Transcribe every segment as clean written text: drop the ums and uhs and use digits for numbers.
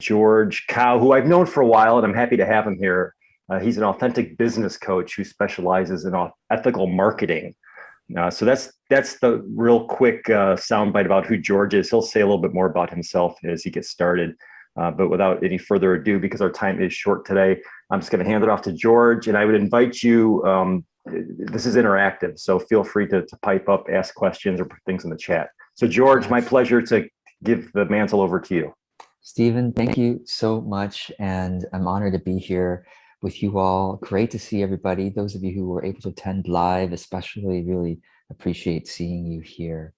George Cow, who I've known for a while, and I'm happy to have him here. He's an authentic business coach who specializes in ethical marketing. So that's the real quick soundbite about who George is. He'll say a little bit more about himself as he gets started. But without any further ado, because our time is short today, I'm just going to hand it off to George. And I would invite you, this is interactive, so feel free to pipe up, ask questions, or put things in the chat. So George, my Yes. pleasure to give the mantle over to you. Stephen, thank you so much. And I'm honored to be here with you all. Great to see everybody. Those of you who were able to attend live, especially really appreciate seeing you here.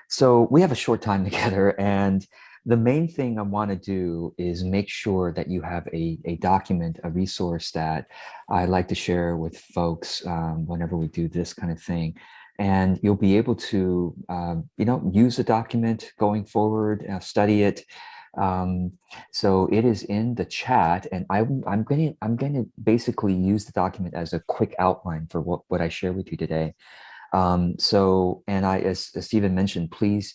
So we have a short time together, and the main thing I want to do is make sure that you have a document, a resource that I like to share with folks whenever we do this kind of thing. And you'll be able to, use the document going forward, study it. So it is in the chat, and I'm going to basically use the document as a quick outline for what I share with you today. As Stephen mentioned, please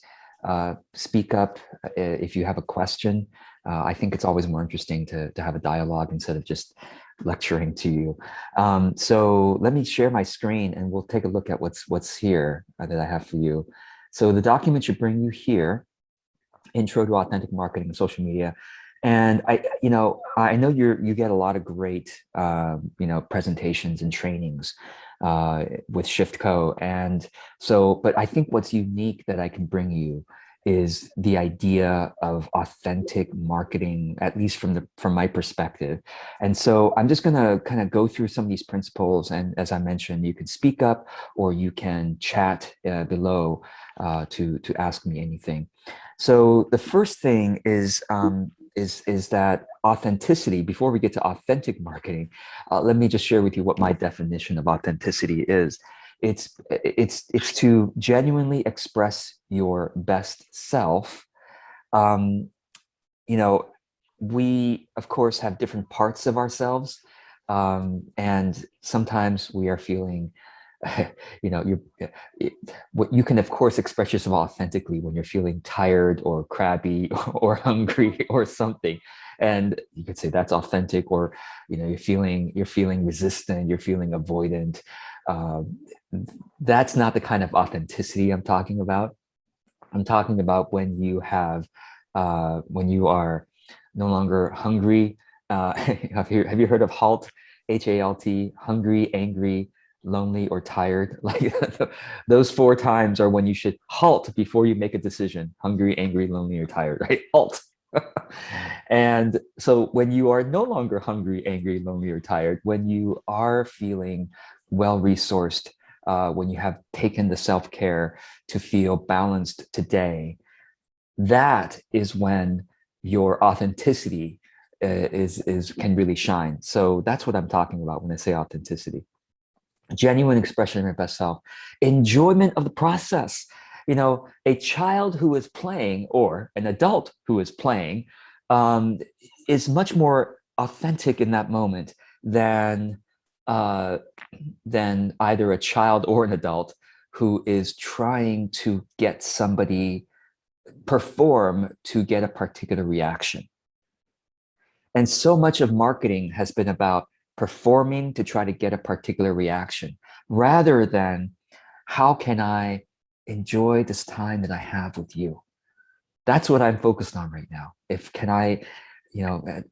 speak up if you have a question. I think it's always more interesting to have a dialogue instead of just lecturing to you. So let me share my screen and we'll take a look at what's here that I have for you. So the document should bring you here, Intro to Authentic Marketing and Social Media. And I know you get a lot of great, presentations and trainings with ShiftCo. And so, but I think what's unique that I can bring you is the idea of authentic marketing, at least from my perspective. And so I'm just gonna kind of go through some of these principles. And as I mentioned, you can speak up or you can chat below to ask me anything. So the first thing is that authenticity. Before we get to authentic marketing, let me just share with you what my definition of authenticity is. It's to genuinely express your best self. We of course have different parts of ourselves, and sometimes we are feeling you can of course express yourself authentically when you're feeling tired or crabby or hungry or something, and you could say that's authentic. Or you're feeling resistant, you're feeling avoidant. That's not the kind of authenticity I'm talking about. I'm talking about when you are no longer hungry. Have you heard of HALT? HALT, hungry, angry, lonely, or tired? Like those 4 times are when you should halt before you make a decision. Hungry, angry, lonely, or tired, right? Halt. And so when you are no longer hungry, angry, lonely, or tired, when you are feeling well-resourced, when you have taken the self-care to feel balanced today, that is when your authenticity can really shine. So that's what I'm talking about when I say authenticity. Genuine expression of your best self, enjoyment of the process. A child who is playing or an adult who is playing is much more authentic in that moment than either a child or an adult who is trying to get somebody perform to get a particular reaction. And so much of marketing has been about performing to try to get a particular reaction, rather than how can I enjoy this time that I have with you? That's what I'm focused on right now.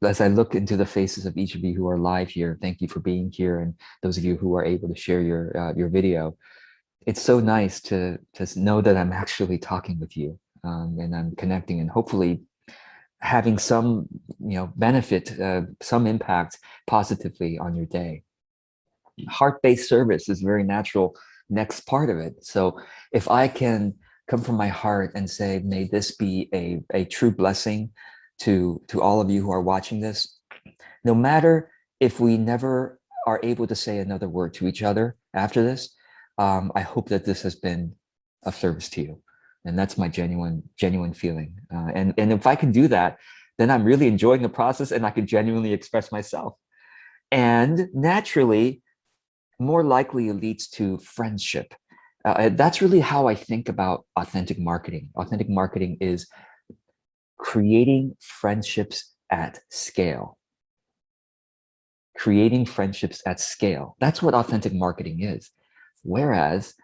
As I look into the faces of each of you who are live here, thank you for being here. And those of you who are able to share your video, it's so nice to know that I'm actually talking with you, and I'm connecting and hopefully having some benefit, some impact positively on your day. Heart-based service is very natural next part of it. So if I can come from my heart and say, may this be a true blessing to all of you who are watching this, no matter if we never are able to say another word to each other after this, I hope that this has been of service to you. And that's my genuine feeling. And if I can do that, then I'm really enjoying the process and I can genuinely express myself. And naturally, more likely it leads to friendship. That's really how I think about authentic marketing. Authentic marketing is creating friendships at scale. Creating friendships at scale. That's what authentic marketing is. Whereas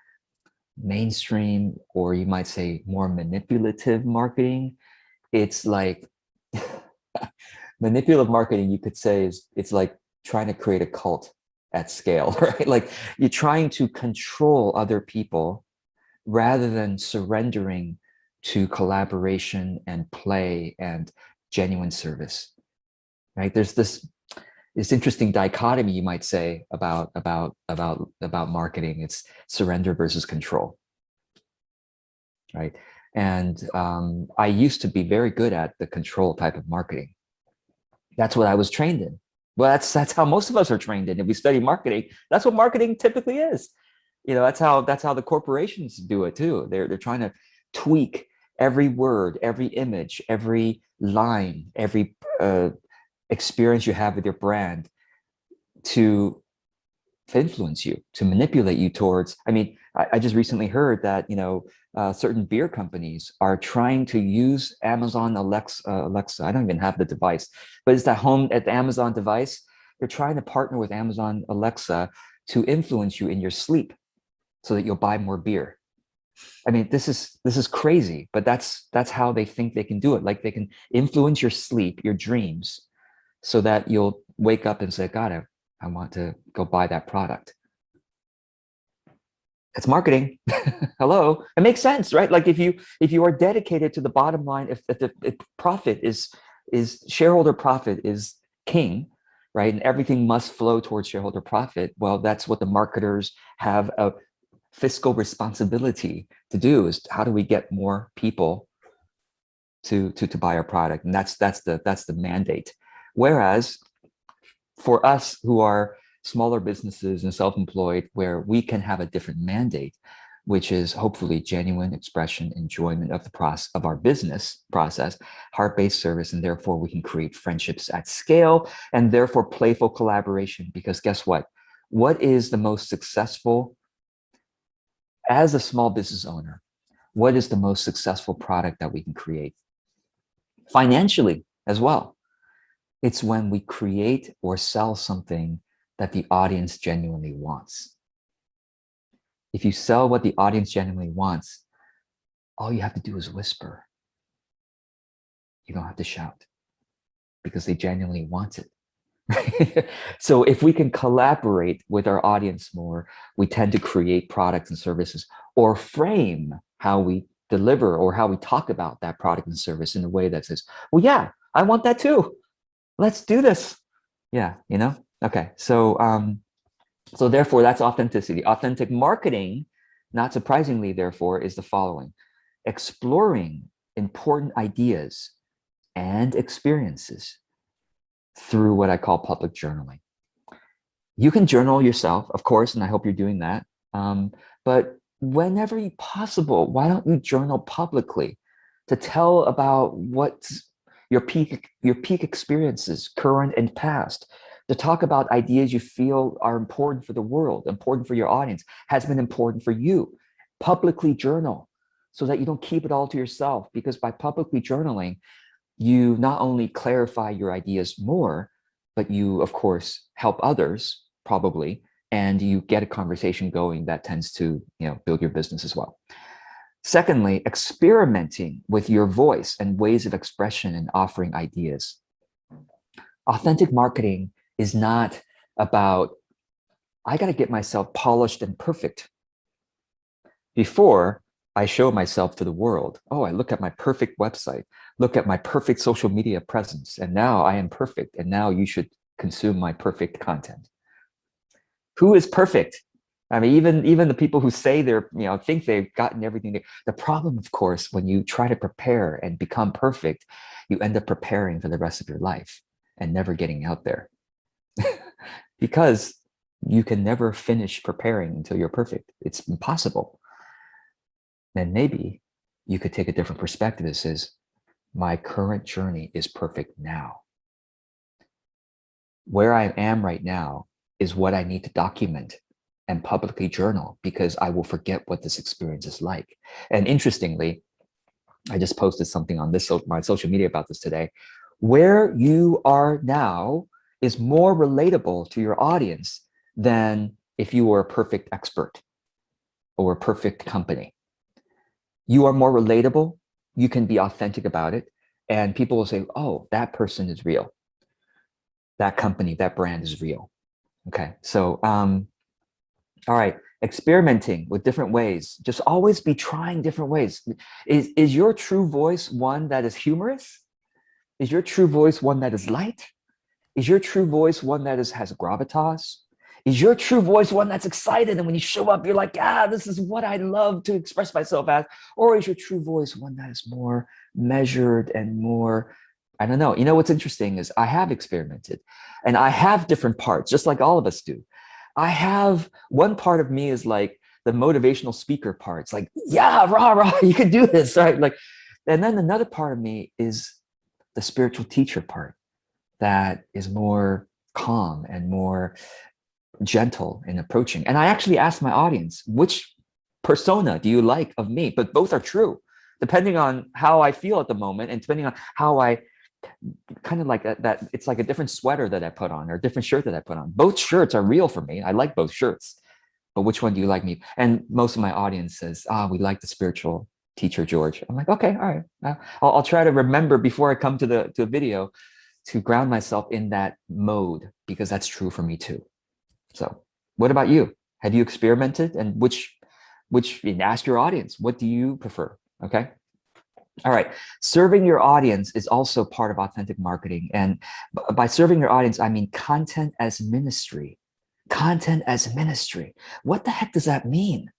mainstream, or you might say more manipulative marketing, it's like manipulative marketing, you could say, is it's like trying to create a cult at scale, right? Like you're trying to control other people rather than surrendering to collaboration and play and genuine service, right? There's this interesting dichotomy, you might say, about marketing. It's surrender versus control, right? And I used to be very good at the control type of marketing. That's what I was trained in. Well, that's how most of us are trained in. If we study marketing, that's what marketing typically is. You know, that's how the corporations do it too. They're trying to tweak every word, every image, every line, every experience you have with your brand to influence you, to manipulate you towards. I mean, I just recently heard that, you know, certain beer companies are trying to use Amazon Alexa. I don't even have the device, but it's that home at the Amazon device. They're trying to partner with Amazon Alexa to influence you in your sleep so that you'll buy more beer. I mean, this is crazy, but that's how they think they can do it. Like they can influence your sleep, your dreams, so that you'll wake up and say, God, I want to go buy that product. It's marketing. Hello. It makes sense, right? Like if you are dedicated to the bottom line, if profit is shareholder profit is king, right? And everything must flow towards shareholder profit. Well, that's what the marketers have a fiscal responsibility to do, is how do we get more people to buy our product? And that's the mandate. Whereas for us who are smaller businesses and self-employed, where we can have a different mandate, which is hopefully genuine expression, enjoyment of the process of our business process, heart-based service, and therefore we can create friendships at scale, and therefore playful collaboration. Because guess what? What is the most successful, as a small business owner, what is the most successful product that we can create? Financially as well. It's when we create or sell something that the audience genuinely wants. If you sell what the audience genuinely wants, all you have to do is whisper. You don't have to shout, because they genuinely want it. So if we can collaborate with our audience more, we tend to create products and services, or frame how we deliver or how we talk about that product and service in a way that says, well, yeah, I want that too. Let's do this. Yeah, you know? Okay, so so therefore that's authenticity. Authentic marketing, not surprisingly, therefore, is the following: exploring important ideas and experiences through what I call public journaling. You can journal yourself, of course, and I hope you're doing that. But whenever possible, why don't you journal publicly to tell about what's your peak experiences, current and past, to talk about ideas you feel are important for the world, important for your audience, has been important for you. Publicly journal so that you don't keep it all to yourself, because by publicly journaling, you not only clarify your ideas more, but you, of course, help others probably, and you get a conversation going that tends to, you know, build your business as well. Secondly, experimenting with your voice and ways of expression and offering ideas. Authentic marketing is not about, I got to get myself polished and perfect before I show myself to the world. Oh, I look at my perfect website, look at my perfect social media presence, and now I am perfect, and now you should consume my perfect content. Who is perfect? I mean, even the people who say they're, you know, think they've gotten everything. The problem, of course, when you try to prepare and become perfect, you end up preparing for the rest of your life and never getting out there. Because you can never finish preparing until you're perfect. It's impossible. Then maybe you could take a different perspective that says, my current journey is perfect now. Where I am right now is what I need to document and publicly journal, because I will forget what this experience is like. And interestingly, I just posted something on my social media about this today. Where you are now is more relatable to your audience than if you were a perfect expert or a perfect company. You are more relatable. You can be authentic about it. And people will say, oh, that person is real. That company, that brand is real. Okay. So, all right. Experimenting with different ways. Just always be trying different ways. Is your true voice one that is humorous? Is your true voice one that is light? Is your true voice one that has gravitas? Is your true voice one that's excited and when you show up, you're like, this is what I love to express myself as? Or is your true voice one that is more measured and more, I don't know. You know, what's interesting is I have experimented and I have different parts, just like all of us do. I have one part of me is like the motivational speaker part. It's like, yeah, rah, rah, you can do this, right? Like, and then another part of me is the spiritual teacher part that is more calm and more gentle in approaching. And I actually asked my audience, which persona do you like of me? But both are true, depending on how I feel at the moment and depending on how I kind of like that it's like a different sweater that I put on or a different shirt that I put on. Both shirts are real for me. I like both shirts, but which one do you like me? And most of my audience says, we like the spiritual teacher, George. I'm like, okay, all right. I'll try to remember before I come to the video to ground myself in that mode because that's true for me too. So what about you? Have you experimented and which ask your audience, what do you prefer? Okay. All right. Serving your audience is also part of authentic marketing. And by serving your audience, I mean content as ministry. Content as ministry. What the heck does that mean?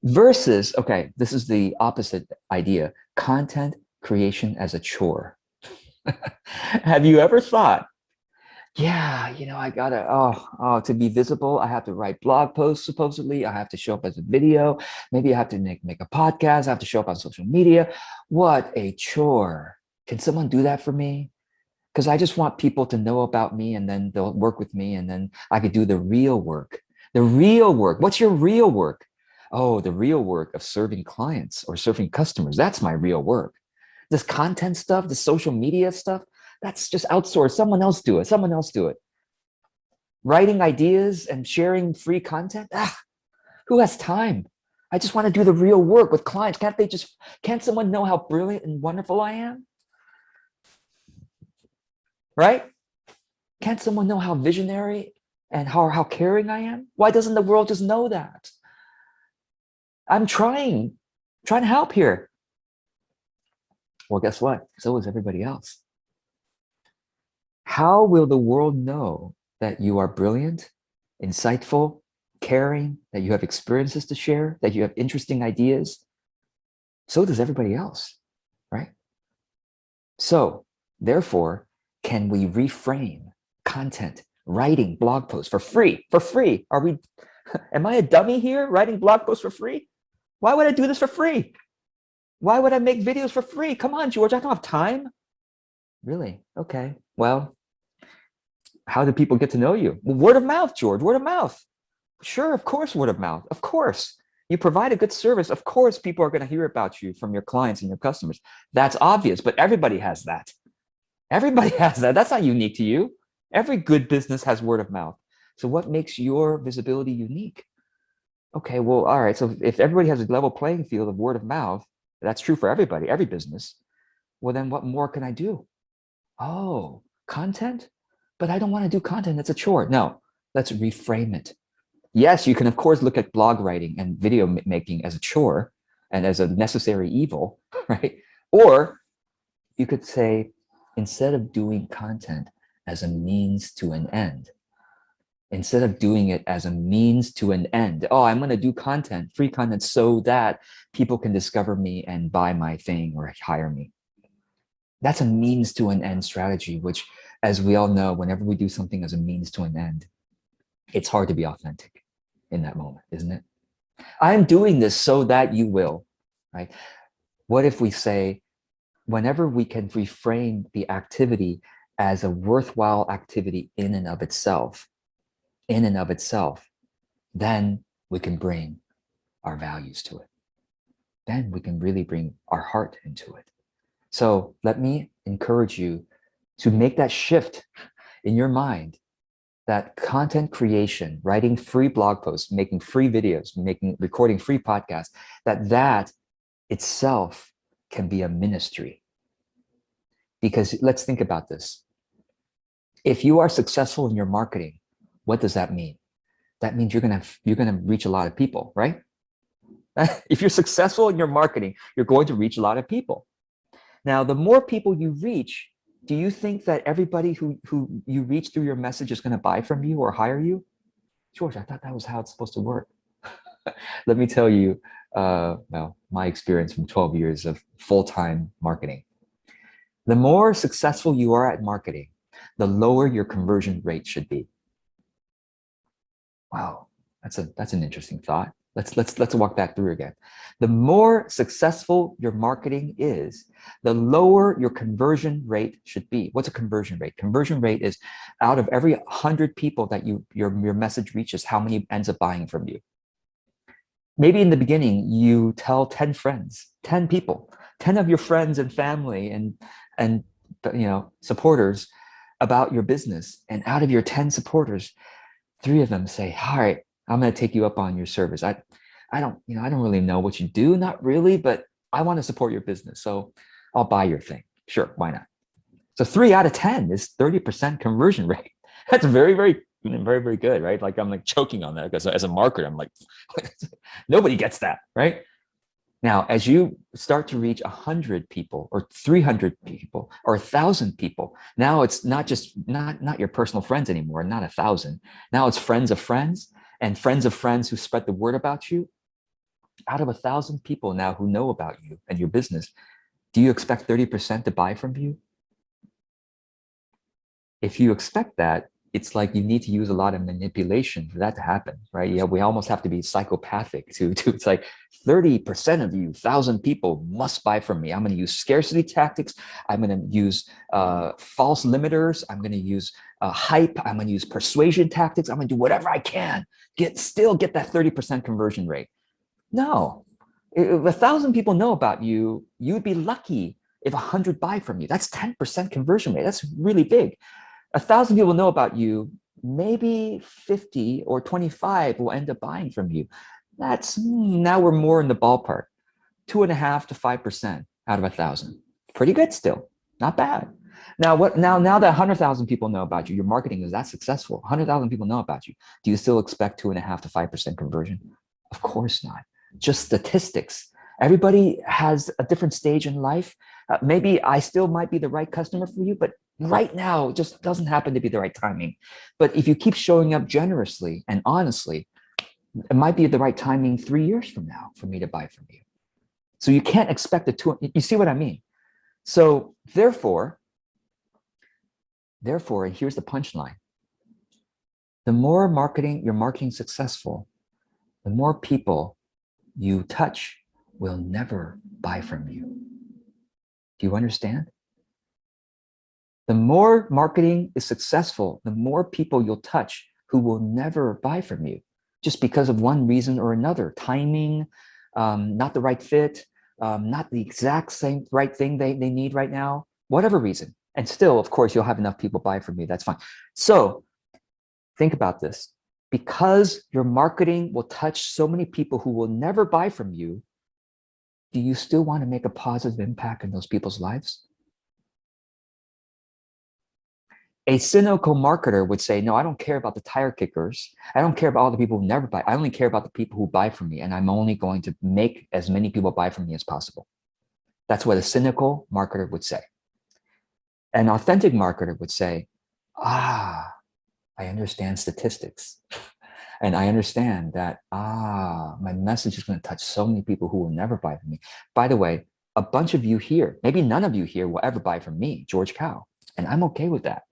Versus, okay, this is the opposite idea. Content creation as a chore. Have you ever thought, yeah, I gotta, to be visible, I have to write blog posts, supposedly. I have to show up as a video. Maybe I have to make a podcast. I have to show up on social media. What a chore. Can someone do that for me? Because I just want people to know about me and then they'll work with me and then I could do the real work. The real work. What's your real work? Oh, the real work of serving clients or serving customers. That's my real work. This content stuff, the social media stuff, that's just outsourced. Someone else do it. Someone else do it. Writing ideas and sharing free content. Who has time? I just want to do the real work with clients. Can't someone know how brilliant and wonderful I am? Right? Can't someone know how visionary and how caring I am? Why doesn't the world just know that? I'm trying to help here. Well, guess what? So is everybody else. How will the world know that you are brilliant, insightful, caring, that you have experiences to share, that you have interesting ideas? So does everybody else, right? So, therefore, can we reframe content, writing blog posts for free? For free. Am I a dummy here writing blog posts for free? Why would I do this for free? Why would I make videos for free? Come on, George, I don't have time. Really? Okay. Well, how do people get to know you? Well, word of mouth, George, word of mouth. Sure, of course, word of mouth. Of course. You provide a good service. Of course, people are going to hear about you from your clients and your customers. That's obvious, but everybody has that. Everybody has that. That's not unique to you. Every good business has word of mouth. So what makes your visibility unique? Okay, well, all right. So if everybody has a level playing field of word of mouth, that's true for everybody, every business. Well, then what more can I do? Oh, content? But I don't want to do content. It's a chore. No, let's reframe it. Yes, you can, of course, look at blog writing and video making as a chore and as a necessary evil, right? Or you could say, instead of doing content as a means to an end, instead of doing it as a means to an end, I'm going to do content, free content, so that people can discover me and buy my thing or hire me. That's a means to an end strategy, which, as we all know, whenever we do something as a means to an end, it's hard to be authentic in that moment, isn't it? I'm doing this so that you will, right? What if we say, whenever we can reframe the activity as a worthwhile activity in and of itself, then we can bring our values to it. then we can really bring our heart into it. So let me encourage you to make that shift in your mind, that content creation, writing free blog posts, making free videos, recording free podcasts, that itself can be a ministry. Because let's think about this. If you are successful in your marketing, what does that mean? That means you're gonna reach a lot of people, right? If you're successful in your marketing, you're going to reach a lot of people. Now, the more people you reach, do you think that everybody who you reach through your message is going to buy from you or hire you? George, I thought that was how it's supposed to work. Let me tell you, well, my experience from 12 years of full-time marketing. The more successful you are at marketing, the lower your conversion rate should be. Wow, that's an interesting thought. Let's walk that through again. The more successful your marketing is, the lower your conversion rate should be. What's a conversion rate? Conversion rate is out of every 100 people that your message reaches, how many ends up buying from you? Maybe in the beginning, you tell 10 friends, 10 people, 10 of your friends and family and supporters about your business. And out of your 10 supporters, 3 of them say, all right, I'm going to take you up on your service. I don't really know what you do, not really, but I want to support your business. So I'll buy your thing. Sure, why not? So 3 out of 10 is 30% conversion rate. That's very, very, very, very good, right? Like I'm like choking on that because as a marketer, I'm like, nobody gets that, right? Now, as you start to reach 100 people or 300 people or 1,000 people, now it's not your personal friends anymore, not 1,000. Now it's friends of friends and friends of friends who spread the word about you. Out of 1,000 people now who know about you and your business, do you expect 30% to buy from you? If you expect that, it's like you need to use a lot of manipulation for that to happen, right? Yeah, we almost have to be psychopathic to it's like 30% of you, 1,000 people must buy from me. I'm going to use scarcity tactics. I'm going to use false limiters. I'm going to use hype. I'm going to use persuasion tactics. I'm going to do whatever I can, still get that 30% conversion rate. No, if 1,000 people know about you, you'd be lucky if 100 buy from you. That's 10% conversion rate. That's really big. 1,000 people know about you, maybe 50 or 25 will end up buying from you. Now we're more in the ballpark, 2.5 to 5% out of 1,000. Pretty good still, not bad. Now that 100,000 people know about you, your marketing is that successful. 100,000 people know about you. Do you still expect 2.5 to 5% conversion? Of course not. Just statistics. Everybody has a different stage in life. Maybe I still might be the right customer for you, but right now it just doesn't happen to be the right timing. But if you keep showing up generously and honestly, it might be the right timing 3 years from now for me to buy from you. So you can't expect you see what I mean? So therefore, and here's the punchline. The more your marketing successful, the more people you touch will never buy from you. Do you understand? The more marketing is successful, the more people you'll touch who will never buy from you just because of one reason or another. Timing, not the right fit, not the exact same right thing they need right now, whatever reason. And still, of course, you'll have enough people buy from you. That's fine. So think about this. Because your marketing will touch so many people who will never buy from you, do you still want to make a positive impact in those people's lives? A cynical marketer would say, no, I don't care about the tire kickers. I don't care about all the people who never buy. I only care about the people who buy from me, and I'm only going to make as many people buy from me as possible. That's what a cynical marketer would say. An authentic marketer would say, I understand statistics. And I understand that, my message is going to touch so many people who will never buy from me. By the way, a bunch of you here, maybe none of you here will ever buy from me, George Kao. And I'm okay with that,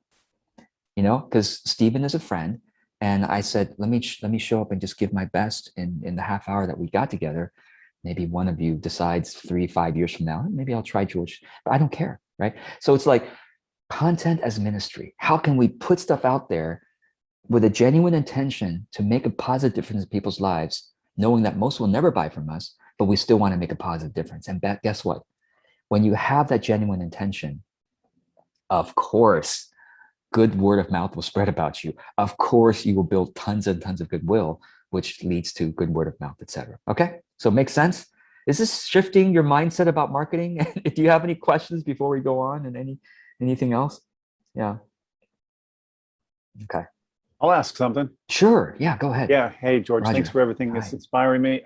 because Stephen is a friend. And I said, let me show up and just give my best in the half hour that we got together. Maybe one of you decides 3-5 years from now, maybe I'll try George, but I don't care, right? So it's like content as ministry. How can we put stuff out there with a genuine intention to make a positive difference in people's lives, knowing that most will never buy from us, but we still want to make a positive difference. And guess what? When you have that genuine intention, of course, good word of mouth will spread about you. Of course, you will build tons and tons of goodwill, which leads to good word of mouth, etc. Okay, so it makes sense. Is this shifting your mindset about marketing? Do you have any questions before we go on, and anything else? Yeah. Okay. I'll ask something. Sure. Yeah, go ahead. Yeah. Hey, George, Roger. thanks for everything. It's Hi. inspiring me.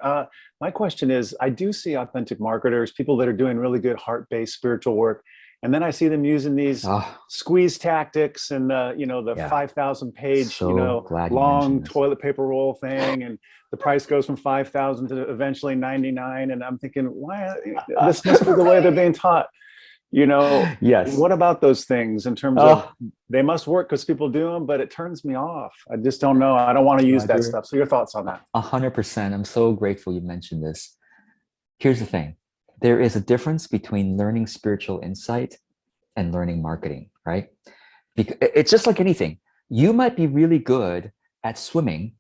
My question is, I do see authentic marketers, people that are doing really good heart-based spiritual work. And then I see them using these squeeze tactics and the 5,000 page, long toilet paper roll thing. And the price goes from 5,000 to eventually 99. And I'm thinking, why? This must be the way they're being taught. Yes. What about those things in terms of they must work because people do them, but it turns me off. I just don't know. I don't want to use that stuff. So your thoughts on that? 100%. I'm so grateful you mentioned this. Here's the thing. There is a difference between learning spiritual insight and learning marketing, right? Because it's just like anything. You might be really good at swimming.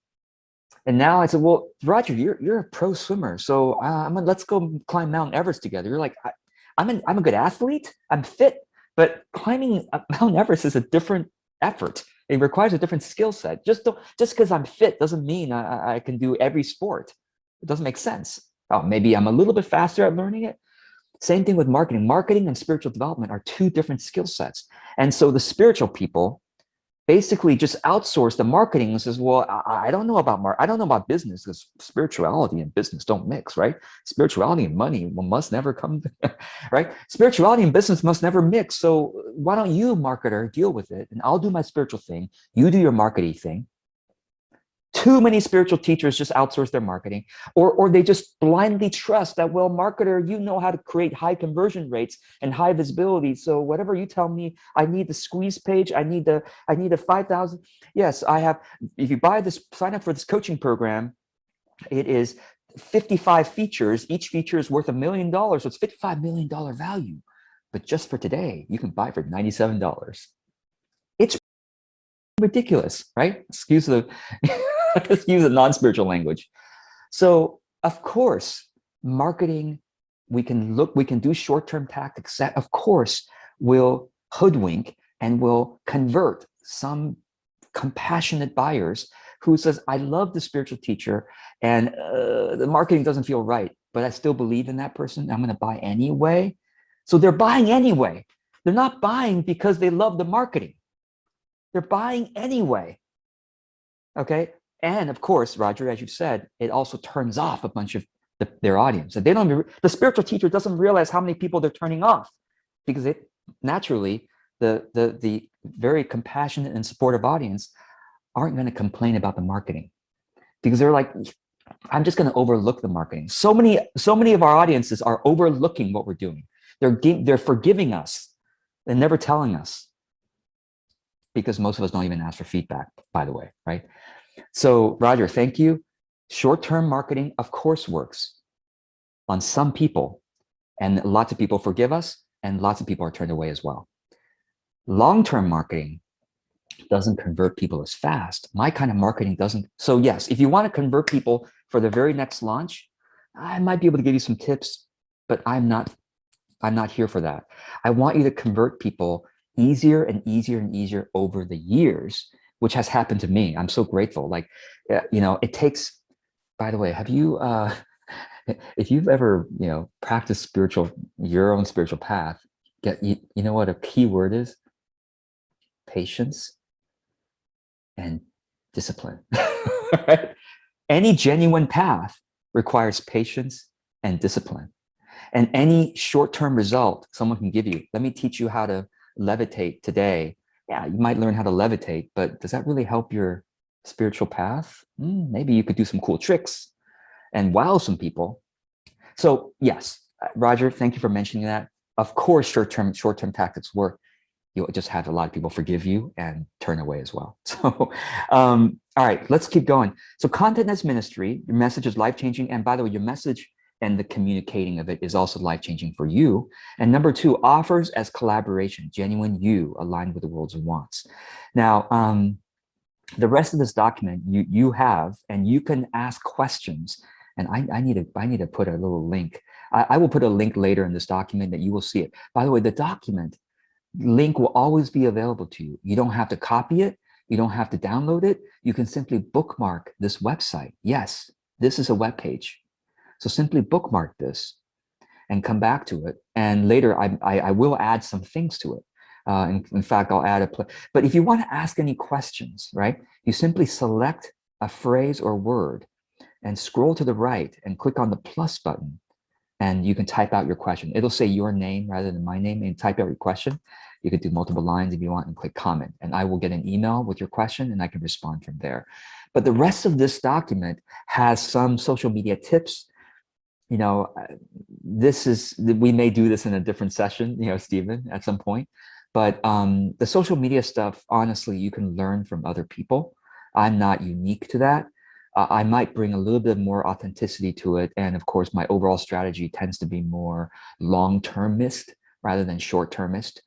And now I said, well, Roger, you're a pro swimmer. So let's go climb Mount Everest together. You're like, I'm a good athlete. I'm fit, but climbing Mount Everest is a different effort. It requires a different skill set. Just because I'm fit doesn't mean I can do every sport. It doesn't make sense. Oh, maybe I'm a little bit faster at learning it. Same thing with marketing. Marketing and spiritual development are two different skill sets. And so the spiritual people basically just outsource the marketing and says, well, I don't know about I don't know about business, because spirituality and business don't mix, right? Spirituality and money must never come, right? Spirituality and business must never mix. So why don't you, marketer, deal with it? And I'll do my spiritual thing. You do your marketing thing. Too many spiritual teachers just outsource their marketing, or they just blindly trust that, well, marketer, you know how to create high conversion rates and high visibility. So whatever you tell me, I need the squeeze page. I need the 5,000. Yes, I have. If you sign up for this coaching program, it is 55 features. Each feature is worth $1 million. So it's $55 million value. But just for today, you can buy for $97. It's ridiculous, right? Excuse the use a non-spiritual language. So of course, marketing, we can do short-term tactics that of course will hoodwink and will convert some compassionate buyers who says, I love the spiritual teacher and the marketing doesn't feel right, but I still believe in that person. I'm going to buy anyway. So they're buying anyway. They're not buying because they love the marketing. They're buying anyway. Okay. And of course, Roger, as you said, it also turns off a bunch of their audience. They don't. The spiritual teacher doesn't realize how many people they're turning off, because naturally the very compassionate and supportive audience aren't going to complain about the marketing, because they're like, I'm just going to overlook the marketing. So many of our audiences are overlooking what we're doing. They're forgiving us and never telling us, because most of us don't even ask for feedback, by the way, right? So Roger, thank you. Short-term marketing, of course, works on some people, and lots of people forgive us, and lots of people are turned away as well. Long-term marketing doesn't convert people as fast. My kind of marketing doesn't. So yes, if you want to convert people for the very next launch, I might be able to give you some tips, but I'm not here for that. I want you to convert people easier and easier and easier over the years, which has happened to me. I'm so grateful. Like, it takes, by the way, have you, if you've ever, practiced your own spiritual path, you know what a key word is? Patience and discipline. Right? Any genuine path requires patience and discipline. And any short-term result someone can give you, let me teach you how to levitate today. Yeah, you might learn how to levitate, but does that really help your spiritual path? Maybe you could do some cool tricks and wow some people. So yes, Roger, thank you for mentioning that. Of course, short-term tactics work. You'll just have a lot of people forgive you and turn away as well. So, all right, let's keep going. So content as ministry, your message is life-changing. And by the way, your message and the communicating of it is also life-changing for you. And number two, offers as collaboration, genuine you aligned with the world's wants. Now, the rest of this document you have, and you can ask questions And I need to put a little link. I will put a link later in this document that you will see it. By the way, the document link will always be available to you. You don't have to copy it. You don't have to download it. You can simply bookmark this website. Yes, this is a web page. So simply bookmark this and come back to it. And later I will add some things to it. In fact, I'll add but if you want to ask any questions, right, you simply select a phrase or word and scroll to the right and click on the plus button, and you can type out your question. It'll say your name rather than my name, and type out your question. You could do multiple lines if you want and click comment, and I will get an email with your question and I can respond from there. But the rest of this document has some social media tips. You know, we may do this in a different session, you know, Stephen, at some point. But the social media stuff, honestly, you can learn from other people. I'm not unique to that. I might bring a little bit more authenticity to it. And of course, my overall strategy tends to be more long-termist rather than short-termist.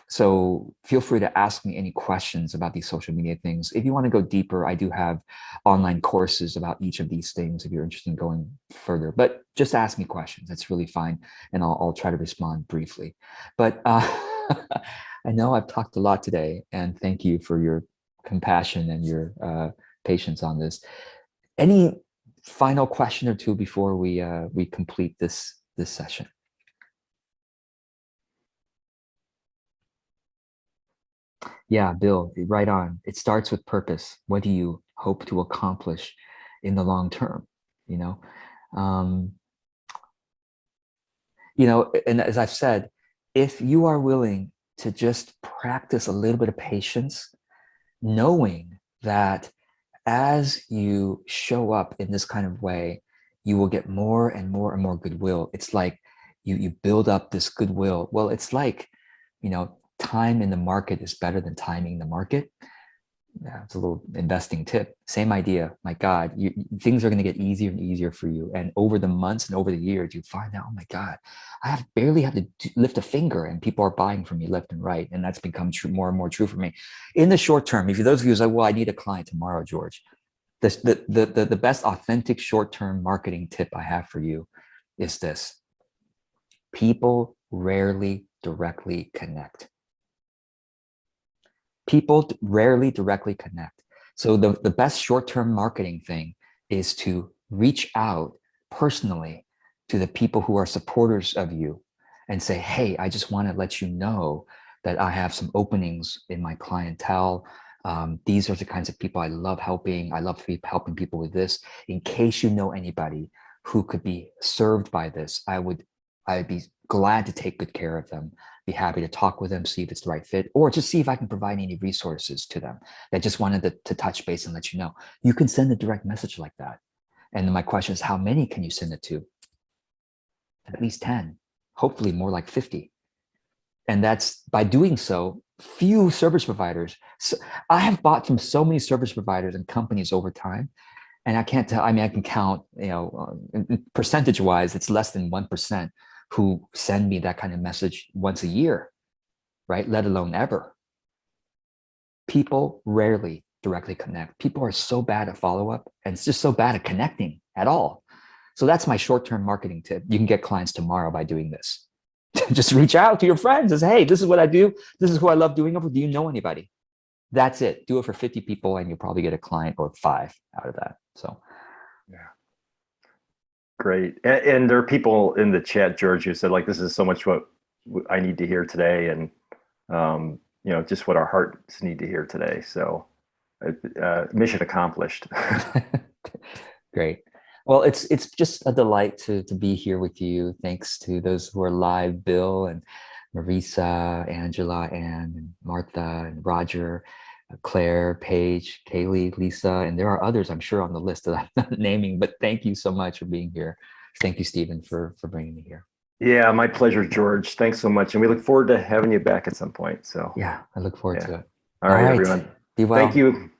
So feel free to ask me any questions about these social media things. If you want to go deeper, I do have online courses about each of these things if you're interested in going further. But just ask me questions. That's really fine. And I'll try to respond briefly. But I know I've talked a lot today, and thank you for your compassion and your patience on this. Any final question or two before we complete this session? Yeah, Bill, right on. It starts with purpose. What do you hope to accomplish in the long term? You know, and as I've said, if you are willing to just practice a little bit of patience, knowing that as you show up in this kind of way, you will get more and more and more goodwill. It's like you build up this goodwill. Well, it's like, you know, time in the market is better than timing the market. Yeah, it's a little investing tip. Same idea. My God, things are going to get easier and easier for you. And over the months and over the years, you find out, oh my God, I barely have to lift a finger and people are buying from me left and right. And that's become true, more and more true for me. In the short term, if those of you who say, well, I need a client tomorrow, George, the best authentic short-term marketing tip I have for you is this. People rarely directly connect. People rarely directly connect. So the best short-term marketing thing is to reach out personally to the people who are supporters of you and say, hey, I just want to let you know that I have some openings in my clientele. These are the kinds of people I love helping. I love helping people with this. In case you know anybody who could be served by this, I'd be glad to take good care of them. Be happy to talk with them, see if it's the right fit, or just see if I can provide any resources to them. That just wanted to touch base and let you know. You can send a direct message like that. And then my question is, how many can you send it to? At least 10, hopefully more like 50. And that's by doing so, few service providers. So I have bought from so many service providers and companies over time, and I can't tell, I mean, I can count, you know, percentage wise, it's less than 1% who send me that kind of message once a year, right? Let alone ever. People rarely directly connect. People are so bad at follow-up, and it's just so bad at connecting at all. So that's my short-term marketing tip. You can get clients tomorrow by doing this. Just reach out to your friends and say, hey, this is what I do. This is who I love doing it with. Do you know anybody? That's it. Do it for 50 people and you'll probably get a client or 5 out of that. So, yeah. Great. And there are people in the chat, George, who said, like, this is so much what I need to hear today. And, you know, just what our hearts need to hear today. So mission accomplished. Great. Well, it's just a delight to be here with you. Thanks to those who are live, Bill and Marisa, Angela, Ann, and Martha, and Roger, Claire, Paige, Kaylee, Lisa, and there are others I'm sure on the list that I'm not naming, but thank you so much for being here. Thank you, Stephen, for bringing me here. Yeah, my pleasure, George. Thanks so much. And we look forward to having you back at some point. So yeah, I look forward to it. All right, everyone. Be well. Thank you.